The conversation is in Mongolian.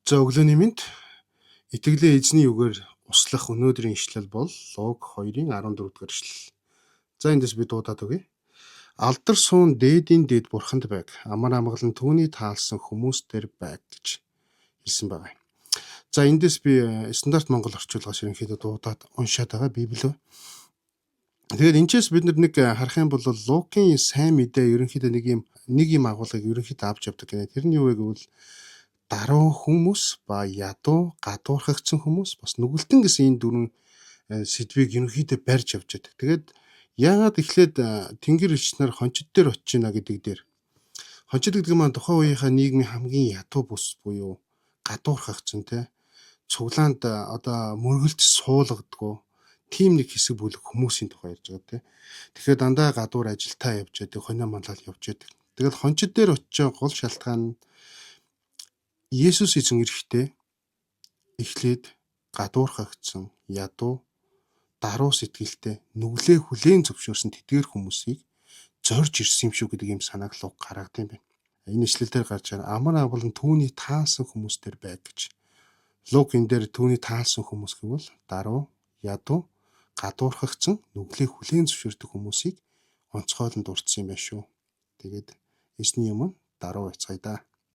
За өглөөний мэнд итгэлээ эзний үгээр услах өнөөдрийн ишлэл бол Луг 2-ын 14-р ишлэл. За эндээс би дуудаад өгье. Алдар суун дээдийн дэд бурханд байг. Амар амгалан түүний таалсан хүмүүстэр байг гэж хэлсэн байна. За эндээс би стандарт монгол орчуулгаас ерөнхийдөө дуудаад уншаад байгаа Библиөө. Тэгэхээр энэчээс бид нэг харах юм бол Лукийн сайн мэдээ ерөнхийдөө нэг юм агуулгыг ерөнхийдөө авч явдаг гэнэ. Тэр нь юу вэ гэвэл даруй хүмүүс ба ядуу гадуурхагдсан хүмүүс бас нүгэлтэн гэсэн энэ дөрвөн сэдвийг ерөнхийдөө барьж явж байдаг. Тэгээд яагаад эхлээд тэнгэр элчнэр хончид дээр очиж гинэ гэдэг дээр хончид гэдэг нь тухайн үеийнхаа нийгмийн хамгийн ядуу бүс буюу гадуурхагдсан цуглаанд одоо мөргөлд суулгадгүй тийм нэг хэсэг бүлэг хүмүүсийн тухай ярьж байгаа тийм. Тэгэхээр дандаа гадуур ажилтаа явж байдаг, хонио манлал явж байдаг. Тэгэл хончид дээр очиж гол шалтгаан нь Есүс эзэн ирэхдээ эхлээд гадуурхагдсан ядуу даруй сэтгэлтэй нүглээ хүлээн зөвшөөрсөн тэдгээр хүмүүсийг зорж ирсэн юм шүү гэдэг юм санааг Луг гаргадсан байна. Энэ ишлэлээр гарч байгаа амар амгалан түүний таалсан хүмүүстэр байг гэж. Луг энэ дээр түүний таалсан хүмүүс гэвэл даруй, ядуу, гадуурхагдсан нүглээ хүлээн зөвшөөрдөг хүмүүсийг онцгойлон дурдсан юм байна шүү. Тэгээд эзний юм даруй байцгаая да.